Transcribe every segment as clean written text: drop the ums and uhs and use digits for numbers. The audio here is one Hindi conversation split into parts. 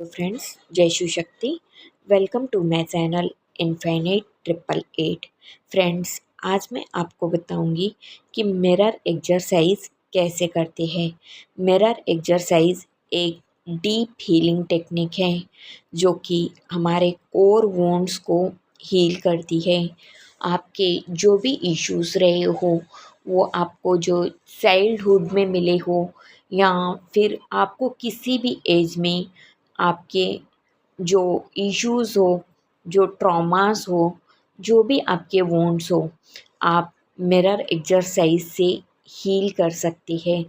हेलो फ्रेंड्स, जय Shiv Shakti. Welcome to my channel infinite 888। Friends, आज मैं आपको बताऊंगी कि मिरर एक्सरसाइज कैसे करते हैं। मिरर एक्सरसाइज एक डीप हीलिंग टेक्निक है जो कि हमारे कोर वोन्स को हील करती है। आपके जो भी इश्यूज़ रहे हो, वो आपको जो चाइल्डहुड में मिले हो या फिर आपको किसी भी एज में आपके जो इश्यूज़ हो, जो ट्रॉमास हो, जो भी आपके वुंड्स हो, आप मिरर एक्सरसाइज से हील कर सकते हैं,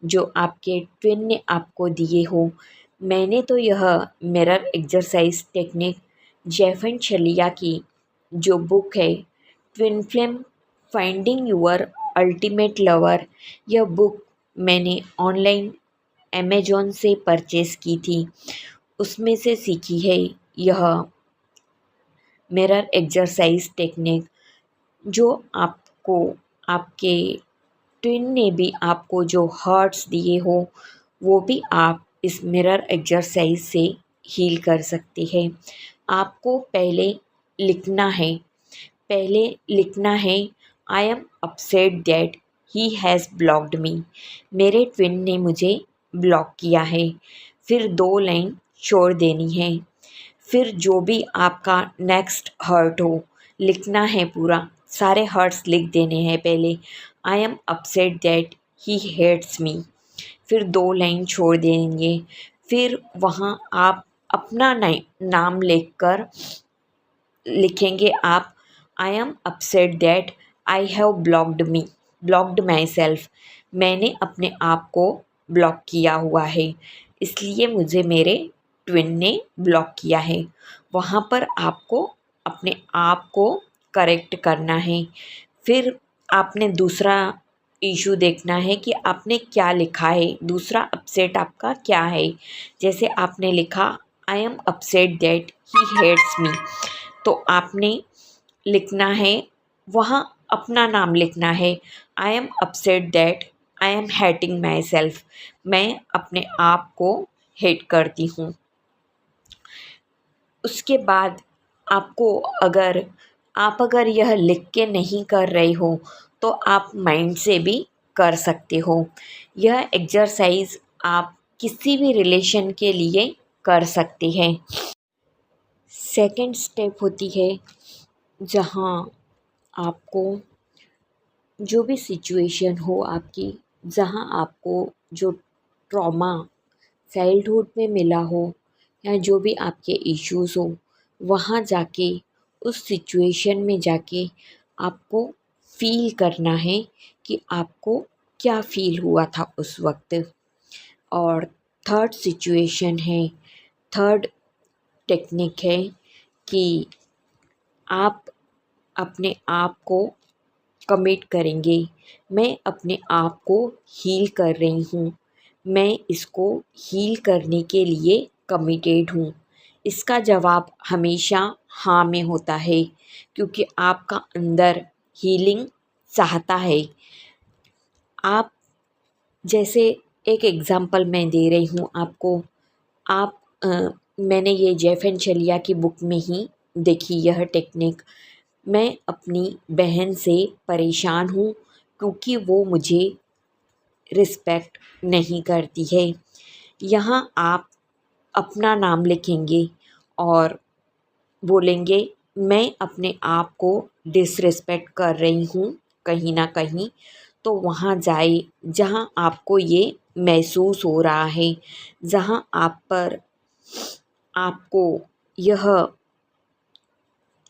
जो आपके ट्विन ने आपको दिए हो। मैंने तो यह मिरर एक्सरसाइज टेक्निक जेफन शलिया की जो बुक है, twin flame finding your ultimate lover, यह बुक मैंने ऑनलाइन अमेज़न से परचेज़ की थी। उसमें से सीखी है यह मिरर एक्सरसाइज टेक्निक, जो आपको आपके ट्विन ने भी आपको जो हर्ट्स दिए हो, वो भी आप इस मिरर एक्सरसाइज से हील कर सकते हैं। आपको पहले लिखना है I am upset that he has blocked मी। मेरे ट्विन ने मुझे ब्लॉक किया है। फिर 2 लाइन छोड़ देनी है। फिर जो भी आपका नेक्स्ट हर्ट हो, लिखना है पूरा, सारे हर्ट्स लिख देने हैं पहले। I am upset that he hates me. फिर 2 लाइन छोड़ देंगे। फिर वहाँ आप अपना नाम लिखकर लिखेंगे आप आई am upset that I have blocked my self. मैंने अपने आप को ब्लॉक किया हुआ है, इसलिए मुझे मेरे ट्विन ने ब्लॉक किया है। वहाँ पर आपको अपने आप को करेक्ट करना है। फिर आपने दूसरा इशू देखना है कि आपने क्या लिखा है, दूसरा अपसेट आपका क्या है। जैसे आपने लिखा I am upset that he hates me, तो आपने लिखना है, वहाँ अपना नाम लिखना है I am upset that I am hating myself. मैं अपने आप को हेट करती हूँ। उसके बाद आपको अगर यह लिख के नहीं कर रहे हो, तो आप माइंड से भी कर सकते हो। यह एक्सरसाइज आप किसी भी रिलेशन के लिए कर सकते हैं। सेकंड स्टेप होती है जहाँ आपको जो भी सिचुएशन हो आपकी, जहाँ आपको जो ट्रॉमा चाइल्डहुड में मिला हो या जो भी आपके इश्यूज़ हो, वहाँ जाके उस सिचुएशन में जाके आपको फ़ील करना है कि आपको क्या फ़ील हुआ था उस वक्त। और थर्ड टेक्निक है कि आप अपने आप को कमिट करेंगे, मैं अपने आप को हील कर रही हूँ, मैं इसको हील करने के लिए कमिटेड हूँ। इसका जवाब हमेशा हाँ में होता है, क्योंकि आपका अंदर हीलिंग चाहता है। आप जैसे एक एग्ज़ाम्पल मैं दे रही हूँ आपको। आप मैंने ये जेफन शलिया की बुक में ही देखी यह टेक्निक। मैं अपनी बहन से परेशान हूँ क्योंकि वो मुझे रिस्पेक्ट नहीं करती है। यहाँ आप अपना नाम लिखेंगे और बोलेंगे मैं अपने आप को डिसरिस्पेक्ट कर रही हूँ कहीं ना कहीं। तो वहाँ जाए जहाँ आपको ये महसूस हो रहा है, जहाँ आपको यह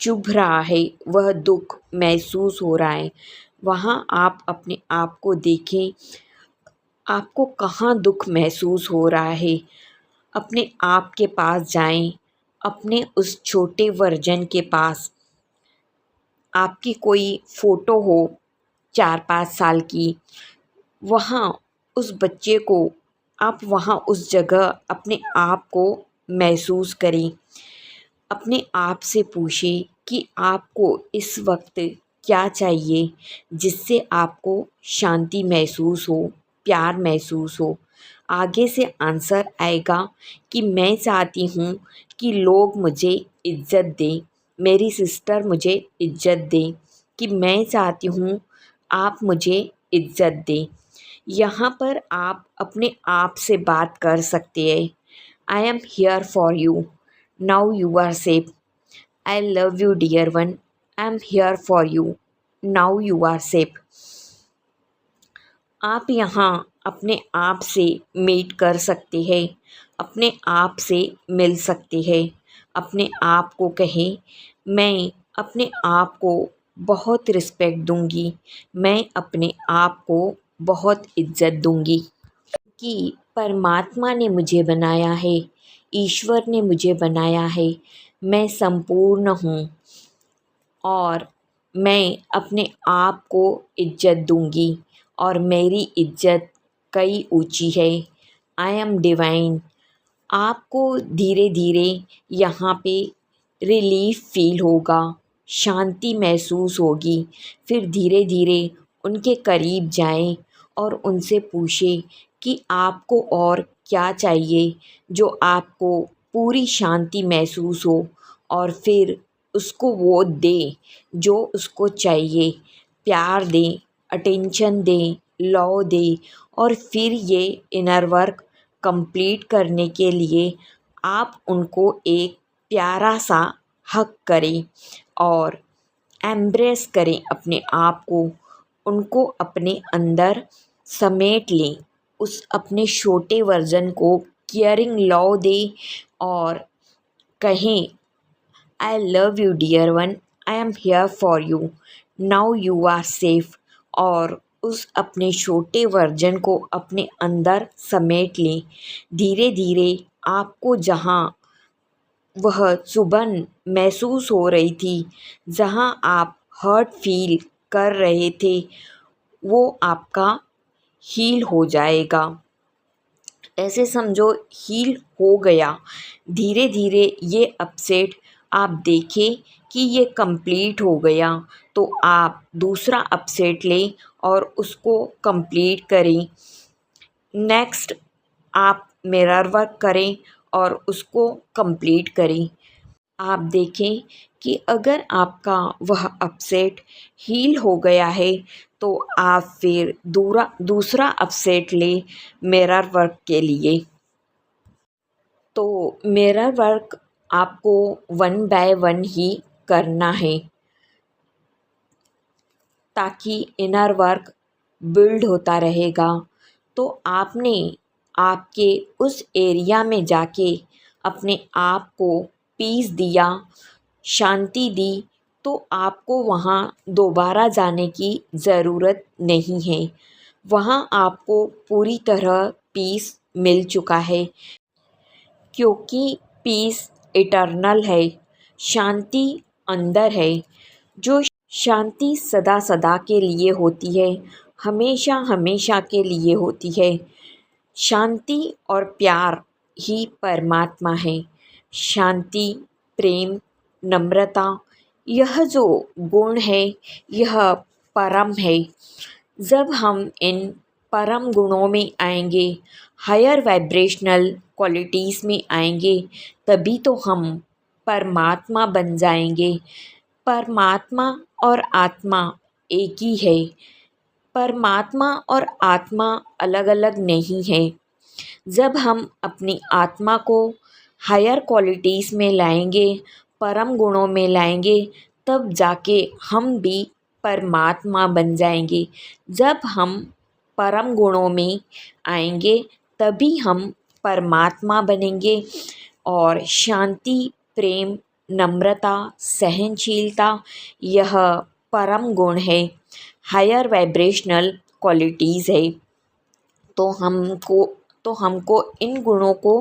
चुभ रहा है, वह दुख महसूस हो रहा है, वहाँ आप अपने आप को देखें, आपको कहाँ दुख महसूस हो रहा है। अपने आप के पास जाएं, अपने उस छोटे वर्जन के पास। आपकी कोई फ़ोटो हो 4-5 साल की, वहाँ उस बच्चे को आप वहाँ उस जगह अपने आप को महसूस करें। अपने आप से पूछें कि आपको इस वक्त क्या चाहिए, जिससे आपको शांति महसूस हो, प्यार महसूस हो। आगे से आंसर आएगा कि मैं चाहती हूँ कि लोग मुझे इज्जत दें, मेरी सिस्टर मुझे इज्जत दें, कि मैं चाहती हूँ आप मुझे इज्जत दें। यहाँ पर आप अपने आप से बात कर सकते हैं। I am here for you, now you are safe. I love you dear one, I am here for you, now you are safe. आप यहाँ अपने आप से मीट कर सकते हैं, अपने आप से मिल सकते हैं, अपने आप को कहें मैं अपने आप को बहुत रिस्पेक्ट दूंगी, मैं अपने आप को बहुत इज्जत दूंगी कि परमात्मा ने मुझे बनाया है, ईश्वर ने मुझे बनाया है, मैं संपूर्ण हूँ और मैं अपने आप को इज्जत दूंगी और मेरी इज्जत कई ऊंची है। I M divine. आपको धीरे धीरे यहाँ पे रिलीफ फील होगा, शांति महसूस होगी। फिर धीरे धीरे उनके करीब जाएं और उनसे पूछें कि आपको और क्या चाहिए, जो आपको पूरी शांति महसूस हो, और फिर उसको वो दे जो उसको चाहिए। प्यार दें, अटेंशन दें, लव दें, और फिर ये इनर वर्क कंप्लीट करने के लिए आप उनको एक प्यारा सा हग करें और एम्ब्रेस करें अपने आप को, उनको अपने अंदर समेट लें, उस अपने छोटे वर्जन को केयरिंग लव दें और कहें I love you dear one, I am here for you, now you are safe. और उस अपने छोटे वर्जन को अपने अंदर समेट लें। धीरे धीरे आपको जहाँ वह चुभन महसूस हो रही थी, जहाँ आप हर्ट फील कर रहे थे, वो आपका हील हो जाएगा। ऐसे समझो हील हो गया। धीरे धीरे ये अपसेट आप देखें कि ये कंप्लीट हो गया, तो आप दूसरा अपसेट लें और उसको कंप्लीट करें। नेक्स्ट आप मिरर वर्क करें और उसको कंप्लीट करें। आप देखें कि अगर आपका वह अपसेट हील हो गया है, तो आप फिर दूसरा अपसेट लें मिरर वर्क के लिए। तो मिरर वर्क आपको 1 बाय 1 ही करना है, ताकि इनर वर्क बिल्ड होता रहेगा। तो आपने आपके उस एरिया में जाके अपने आप को पीस दिया, शांति दी, तो आपको वहाँ दोबारा जाने की ज़रूरत नहीं है। वहाँ आपको पूरी तरह पीस मिल चुका है, क्योंकि पीस इटर्नल है, शांति अंदर है। जो शांति सदा सदा के लिए होती है, हमेशा हमेशा के लिए होती है। शांति और प्यार ही परमात्मा है। शांति, प्रेम, नम्रता, यह जो गुण है, यह परम है। जब हम इन परम गुणों में आएंगे, हायर वाइब्रेशनल क्वालिटीज़ में आएंगे, तभी तो हम परमात्मा बन जाएंगे। परमात्मा और आत्मा एक ही है। परमात्मा और आत्मा अलग अलग नहीं है। जब हम अपनी आत्मा को हायर क्वालिटीज़ में लाएंगे, परम गुणों में लाएंगे, तब जाके हम भी परमात्मा बन जाएंगे। जब हम परम गुणों में आएंगे, तभी हम परमात्मा बनेंगे। और शांति, प्रेम, नम्रता, सहनशीलता, यह परम गुण है, हायर वाइब्रेशनल क्वालिटीज़ है। तो हमको इन गुणों को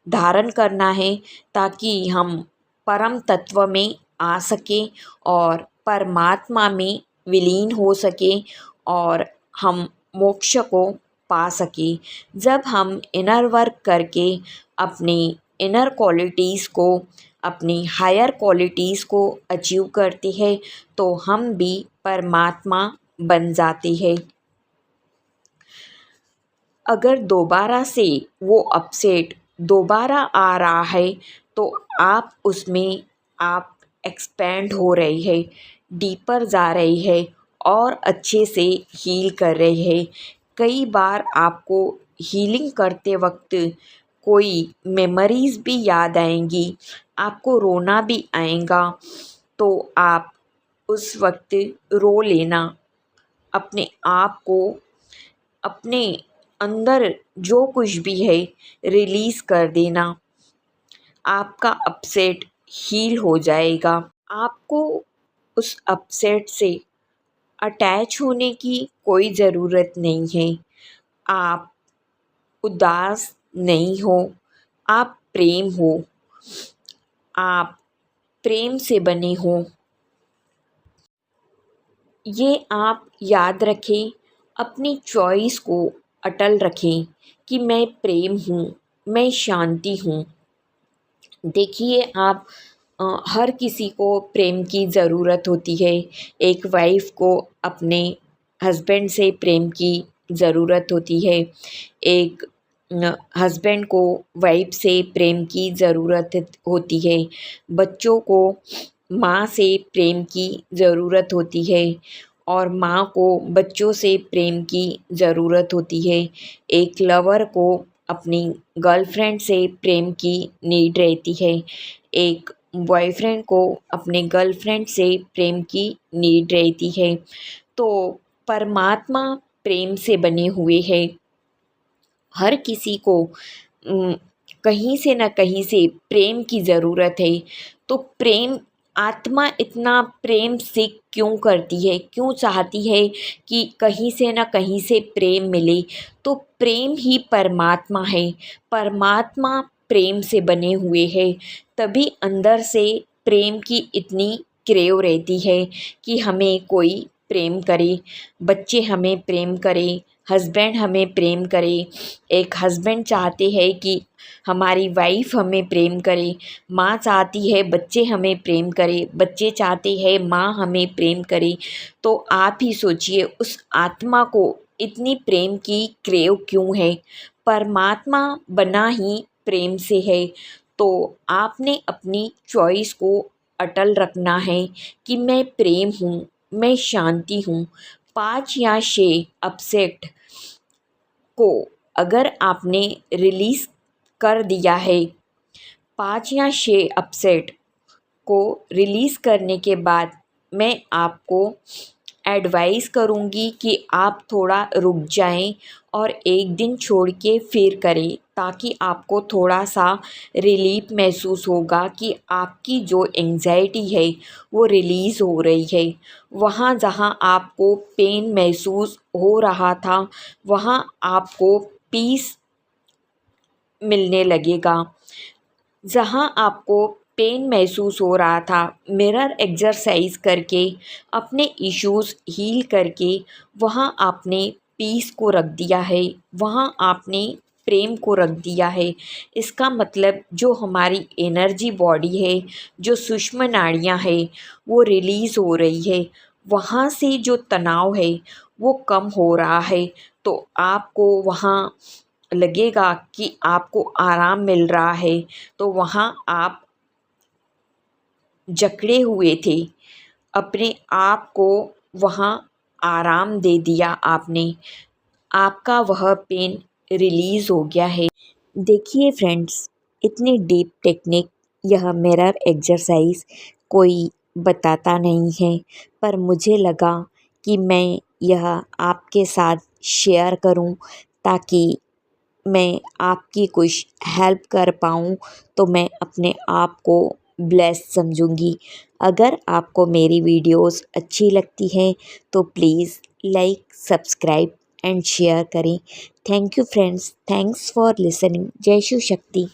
धारण करना है, ताकि हम परम तत्व में आ सकें और परमात्मा में विलीन हो सकें और हम मोक्ष को पा सकें। जब हम इनर वर्क करके अपनी इनर क्वालिटीज़ को, अपनी हायर क्वालिटीज़ को अचीव करते हैं, तो हम भी परमात्मा बन जाते हैं। अगर दोबारा से वो अपसेट दोबारा आ रहा है तो आप उसमें आप एक्सपेंड हो रही है, डीपर जा रही है और अच्छे से हील कर रही है। कई बार आपको हीलिंग करते वक्त कोई मेमोरीज़ भी याद आएंगी, आपको रोना भी आएगा, तो आप उस वक्त रो लेना। अपने आप को, अपने अंदर जो कुछ भी है रिलीज़ कर देना। आपका अपसेट हील हो जाएगा। आपको उस अपसेट से अटैच होने की कोई ज़रूरत नहीं है। आप उदास नहीं हो, आप प्रेम हो, आप प्रेम से बने हो। ये आप याद रखें, अपनी चॉइस को अटल रखें कि मैं प्रेम हूँ, मैं शांति हूँ। देखिए आप हर किसी को प्रेम की ज़रूरत होती है। एक वाइफ़ को अपने हस्बैंड से प्रेम की ज़रूरत होती है। एक हस्बैंड को वाइफ़ से प्रेम की ज़रूरत होती है। बच्चों को माँ से प्रेम की ज़रूरत होती है और माँ को बच्चों से प्रेम की ज़रूरत होती है। एक लवर को अपनी गर्लफ्रेंड से प्रेम की नीड रहती है। एक बॉयफ्रेंड को अपने गर्लफ्रेंड से प्रेम की नीड रहती है। तो परमात्मा प्रेम से बने हुए हैं। हर किसी को उम, कहीं से न कहीं से प्रेम की ज़रूरत है। तो प्रेम, आत्मा इतना प्रेम सीख क्यों करती है, क्यों चाहती है कि कहीं से न कहीं से प्रेम मिले? तो प्रेम ही परमात्मा है। परमात्मा प्रेम से बने हुए हैं, तभी अंदर से प्रेम की इतनी क्रेव रहती है कि हमें कोई प्रेम करे, बच्चे हमें प्रेम करें, हस्बैंड हमें प्रेम करे। एक हस्बैंड चाहते हैं कि हमारी वाइफ़ हमें प्रेम करे, माँ चाहती है बच्चे हमें प्रेम करें, बच्चे चाहते हैं माँ हमें प्रेम करे। तो आप ही सोचिए उस आत्मा को इतनी प्रेम की क्रेव क्यों है? परमात्मा बना ही प्रेम से है। तो आपने अपनी चॉइस को अटल रखना है कि मैं प्रेम हूँ, मैं शांति हूँ। 5 या 6 अपसेट को अगर आपने रिलीज़ कर दिया है, 5 या 6 अपसेट को रिलीज़ करने के बाद मैं आपको एडवाइस करूँगी कि आप थोड़ा रुक जाएं और एक दिन छोड़ के फिर करें, ताकि आपको थोड़ा सा रिलीफ महसूस होगा कि आपकी जो एंग्जाइटी है वो रिलीज़ हो रही है। वहाँ जहाँ आपको पेन महसूस हो रहा था, वहाँ आपको पीस मिलने लगेगा। जहाँ आपको पेन महसूस हो रहा था, मिरर एक्सरसाइज करके अपने इश्यूज़ हील करके वहाँ आपने पीस को रख दिया है, वहाँ आपने प्रेम को रख दिया है। इसका मतलब जो हमारी एनर्जी बॉडी है, जो सूक्ष्म नाड़ियाँ हैं, वो रिलीज़ हो रही है। वहाँ से जो तनाव है वो कम हो रहा है। तो आपको वहाँ लगेगा कि आपको आराम मिल रहा है। तो वहाँ आप जकड़े हुए थे, अपने आप को वहाँ आराम दे दिया आपने, आपका वह पेन रिलीज़ हो गया है। देखिए फ्रेंड्स, इतनी डीप टेक्निक यह मिरर एक्सरसाइज कोई बताता नहीं है, पर मुझे लगा कि मैं यह आपके साथ शेयर करूं, ताकि मैं आपकी कुछ हेल्प कर पाऊँ, तो मैं अपने आप को ब्लेस्ड समझूंगी। अगर आपको मेरी वीडियोस अच्छी लगती हैं तो please like, subscribe and share करें। Thank you friends, thanks for listening. जय शिव शक्ति।